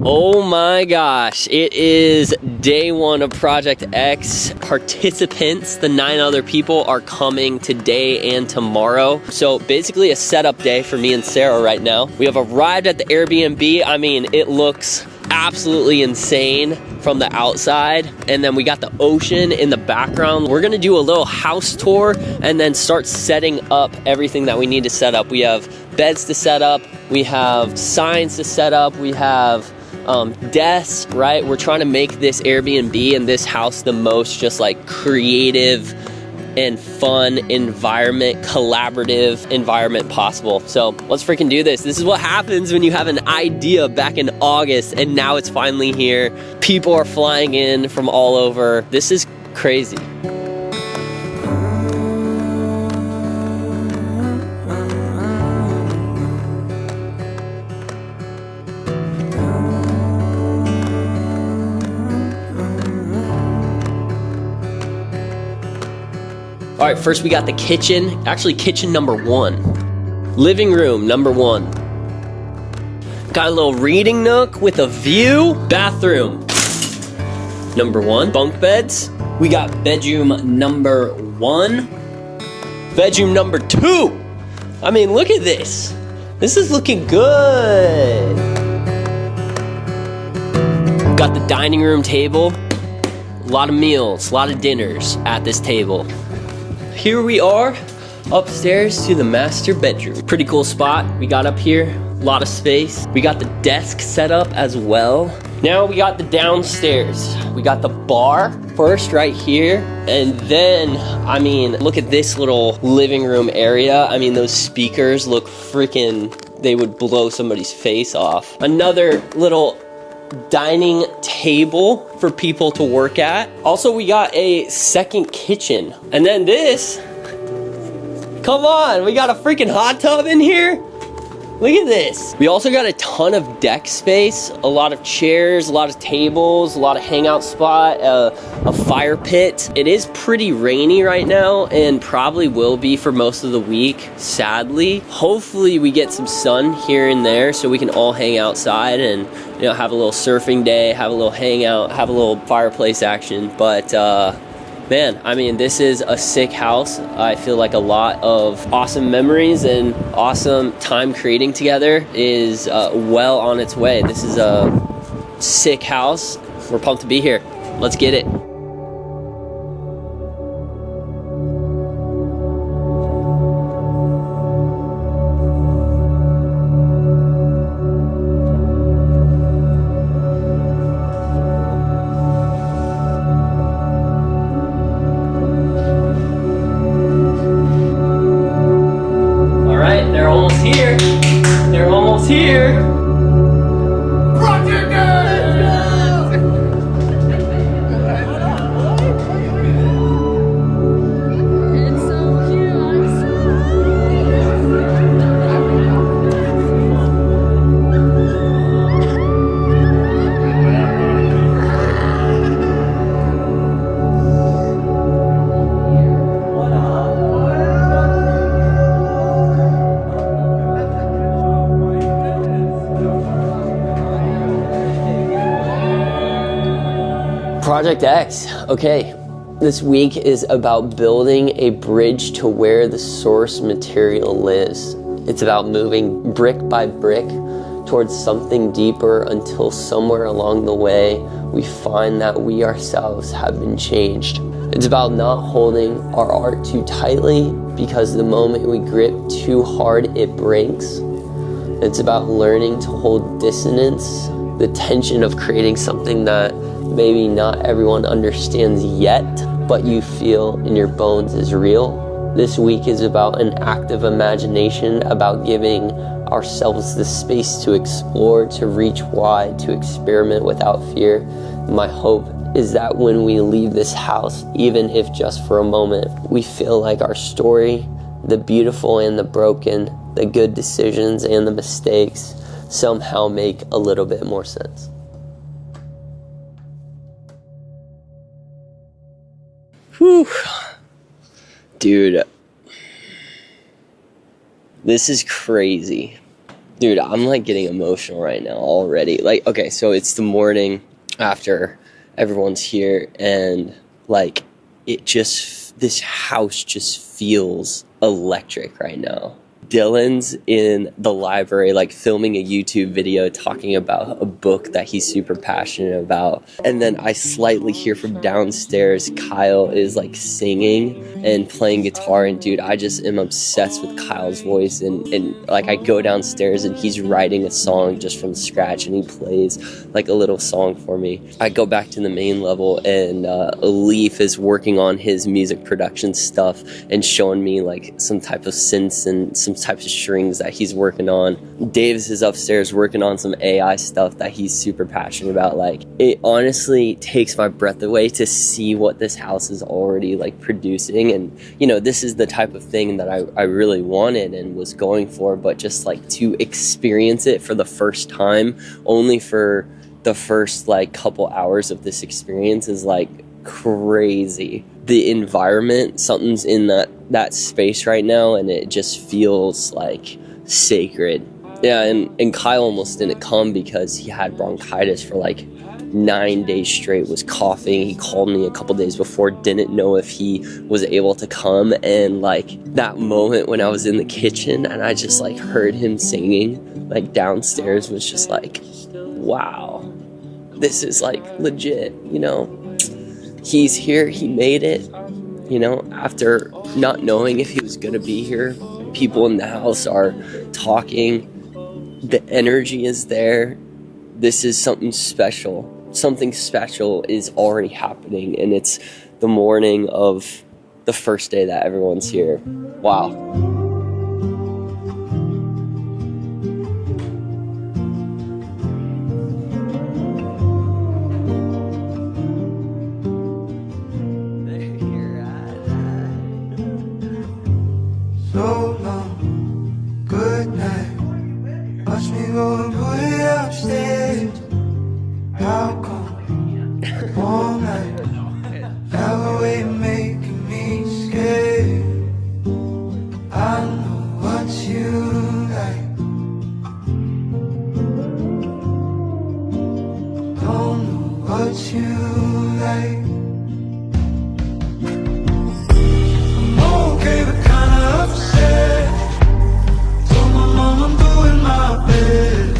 Oh my gosh, it is day one of Project X. Participants, the 9 other people, are coming today and tomorrow. So basically a setup day for me and Sarah right now. We have arrived at the Airbnb. I mean, it looks absolutely insane from the outside, and then we got the ocean in the background. We're gonna do a little house tour and then start setting up everything that we need to set up. We have beds to set up, we have signs to set up, we have desks, right? We're trying to make this Airbnb and this house the most just like creative and fun environment, collaborative environment possible. So let's freaking do this. This is what happens when you have an idea back in August and now it's finally here. People are flying in from all over. This is crazy. All right, first we got the kitchen. Actually, kitchen number 1. Living room number 1. Got a little reading nook with a view. Bathroom number 1. Bunk beds. We got bedroom number 1. Bedroom number 2. I mean, look at this. This is looking good. Got the dining room table. A lot of meals, a lot of dinners at this table. Here we are, upstairs to the master bedroom. Pretty cool spot we got up here, a lot of space. We got the desk set up as well. Now we got the downstairs. We got the bar first right here, and then, I mean, look at this little living room area. I mean, those speakers look freaking, they would blow somebody's face off. Another little dining table for people to work at. Also, we got a second kitchen. And then this, come on, we got a freaking hot tub in here. Look at this. We also got a ton of deck space, a lot of chairs, a lot of tables, a lot of hangout spot, a fire pit. It is pretty rainy right now and probably will be for most of the week, sadly. Hopefully we get some sun here and there so we can all hang outside and, you know, have a little surfing day, have a little hangout, have a little fireplace action. But man, I mean, this is a sick house. I feel like a lot of awesome memories and awesome time creating together is well on its way. This is a sick house. We're pumped to be here. Let's get it. They're almost here. Project It's so cute. Project X. Okay, this week is about building a bridge to where the source material lives. It's about moving brick by brick towards something deeper until somewhere along the way we find that we ourselves have been changed. It's about not holding our art too tightly because the moment we grip too hard, it breaks. It's about learning to hold dissonance, the tension of creating something that maybe not everyone understands yet, but you feel in your bones is real. This week is about an active imagination, about giving ourselves the space to explore, to reach wide, to experiment without fear. My hope is that when we leave this house, even if just for a moment, we feel like our story, the beautiful and the broken, the good decisions and the mistakes, somehow make a little bit more sense. Whew. Dude, this is crazy. Dude, I'm like getting emotional right now already. Like, okay, so it's the morning after everyone's here, and like this house just feels electric right now. Dylan's in the library, like filming a YouTube video talking about a book that he's super passionate about. And then I slightly hear from downstairs, Kyle is like singing and playing guitar. And dude, I just am obsessed with Kyle's voice. And like I go downstairs and he's writing a song just from scratch and he plays like a little song for me. I go back to the main level and Leaf is working on his music production stuff and showing me like some type of synths and some types of strings that he's working on. Davis is upstairs working on some AI stuff that he's super passionate about. Like, it honestly takes my breath away to see what this house is already like producing. And you know, this is the type of thing that I really wanted and was going for, but just like to experience it for the first time, only for the first like couple hours of this experience, is like crazy. The environment, something's in that space right now, and it just feels like sacred. Yeah, and Kyle almost didn't come because he had bronchitis for like 9 days straight, was coughing. He called me a couple days before, didn't know if he was able to come, and like that moment when I was in the kitchen and I just like heard him singing like downstairs was just like, wow, this is like legit, you know. He's here, he made it, you know, after not knowing if he was gonna be here. People in the house are talking, the energy is there. This is something special. Something special is already happening, and it's the morning of the first day that everyone's here. Wow. So long, good night. Watch me go and put it upstairs. How come all night? Have a way of making me scared. I know what you like. Don't know what you like. I'm okay, but kinda upset. Told my mom I'm doing my best.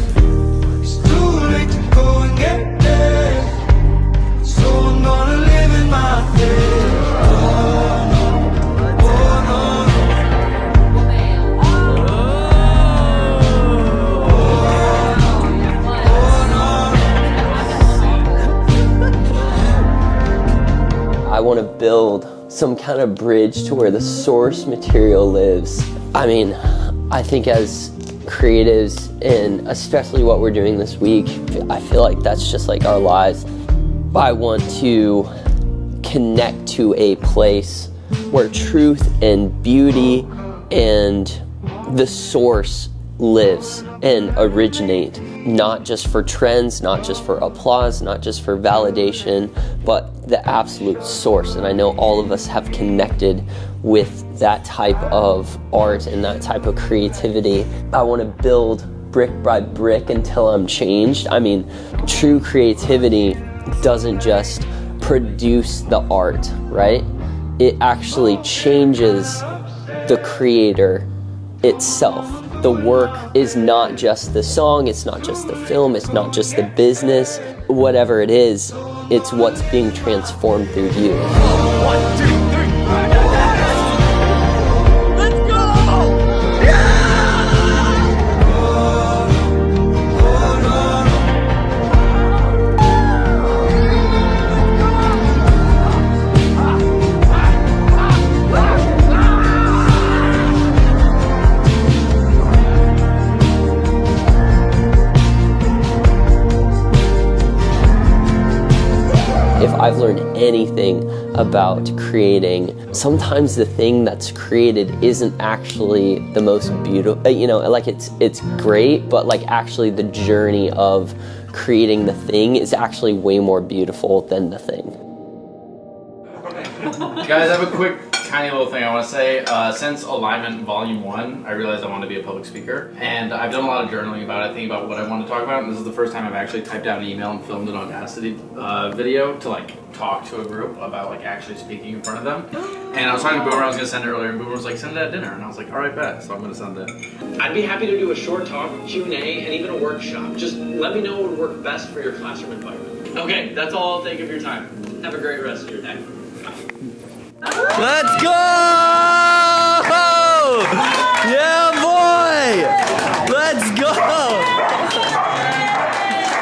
It's too late to go and get there, so I'm gonna live in my head. Oh no, oh no, I want to build some kind of bridge to where the source material lives. I mean, I think as creatives, and especially what we're doing this week, I feel like that's just like our lives. I want to connect to a place where truth and beauty and the source lives and originate, not just for trends, not just for applause, not just for validation, but the absolute source. And I know all of us have connected with that type of art and that type of creativity. I want to build brick by brick until I'm changed. I mean, true creativity doesn't just produce the art, right? It actually changes the creator itself. The work is not just the song, it's not just the film, it's not just the business. Whatever it is, it's what's being transformed through you. 1, 2, 3. Let's go! If I've learned anything about creating, sometimes the thing that's created isn't actually the most beautiful, you know, like it's great, but like actually the journey of creating the thing is actually way more beautiful than the thing. Guys, I have a quick tiny little thing I want to say. Since Alignment Volume 1, I realized I wanted to be a public speaker. And I've done a lot of journaling about it, thinking about what I want to talk about. And this is the first time I've actually typed out an email and filmed an Audacity video to like talk to a group about like actually speaking in front of them. And I was talking to Boomer, I was going to send it earlier, and Boomer was like, send it at dinner. And I was like, all right, bet. So I'm going to send it. I'd be happy to do a short talk, Q&A, and even a workshop. Just let me know what would work best for your classroom environment. Okay, that's all I'll take of your time. Have a great rest of your day. Let's go! Yeah, boy! Let's go!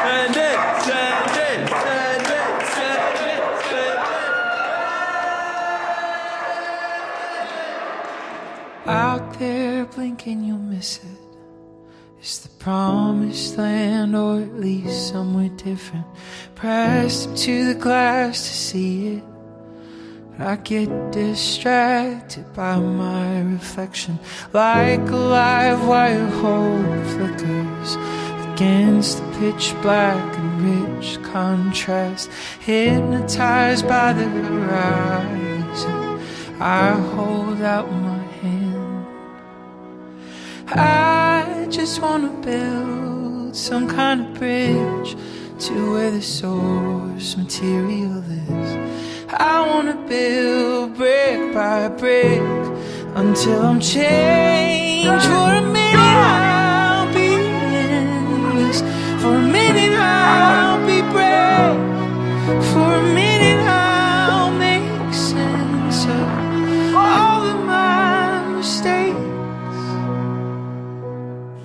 Send it, send it, send it, send it, send it. Out there blinking, you'll miss it. It's the promised land, or at least somewhere different. Pressed up to the glass to see it. I get distracted by my reflection, like a live wire hope flickers against the pitch black and rich contrast. Hypnotized by the horizon, I hold out my hand. I just wanna build some kind of bridge to where the source material is. I wanna build brick by brick until I'm changed. For a minute I'll be endless. For a minute I'll be brave. For a minute I'll make sense of all of my mistakes.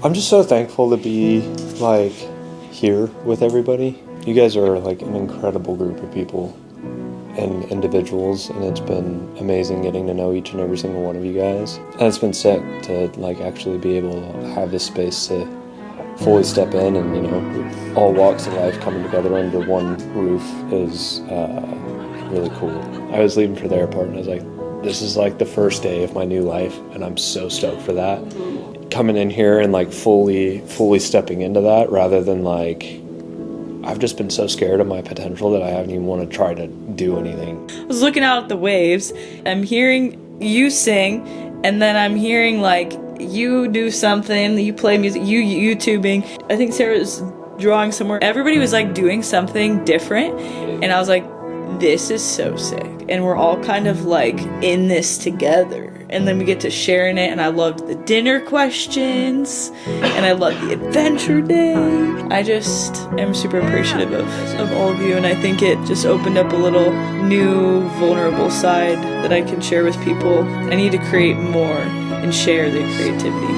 I'm just so thankful to be like here with everybody. You guys are like an incredible group of people and individuals, and it's been amazing getting to know each and every single one of you guys. And it's been sick to like actually be able to have this space to fully step in, and you know, all walks of life coming together under one roof is really cool. I was leaving for the airport and I was like, this is like the first day of my new life, and I'm so stoked for that. Coming in here and like fully stepping into that, rather than like, I've just been so scared of my potential that I haven't even want to try to do anything. I was looking out at the waves. I'm hearing you sing, and then I'm hearing like you do something, you play music, you YouTubing. I think Sarah's drawing somewhere. Everybody was like doing something different, and I was like, this is so sick. And we're all kind of like in this together. And then we get to share in it, and I loved the dinner questions, and I loved the adventure day. I just am super appreciative of all of you, and I think it just opened up a little new vulnerable side that I can share with people. I need to create more and share the creativity.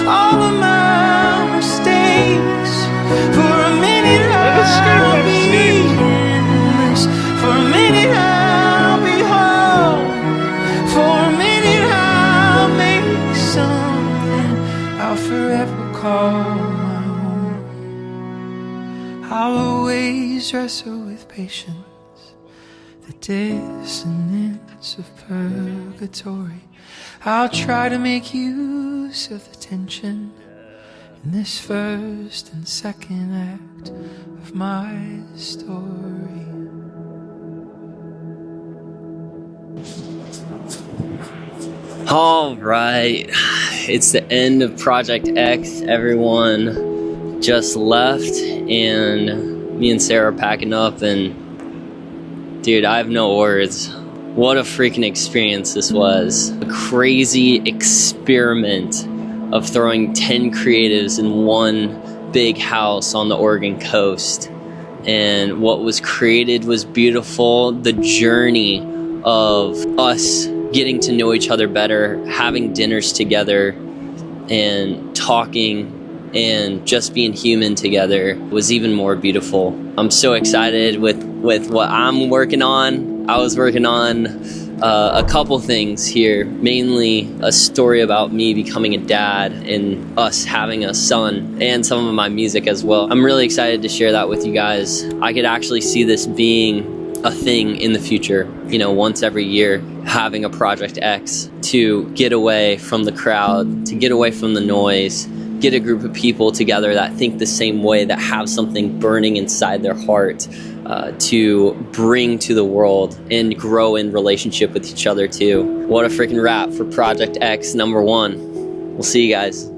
All of my mistakes. For a minute I'll be endless. For a minute I'll be whole. For a minute I'll make something I'll forever call my own. I'll always wrestle with patience, the dissonance of purgatory. I'll try to make use of the tension in this first and second act of my story. All right, it's the end of Project X. Everyone just left, and me and Sarah are packing up, and dude, I have no words. What a freaking experience this was. A crazy experiment of throwing 10 creatives in one big house on the Oregon coast. And what was created was beautiful. The journey of us getting to know each other better, having dinners together, and talking and just being human together was even more beautiful. I'm so excited with what I'm working on. I was working on a couple things here, mainly a story about me becoming a dad and us having a son, and some of my music as well. I'm really excited to share that with you guys. I could actually see this being a thing in the future, you know, once every year, having a Project X to get away from the crowd, to get away from the noise, get a group of people together that think the same way, that have something burning inside their heart to bring to the world and grow in relationship with each other too. What a freaking wrap for Project X #1. We'll see you guys.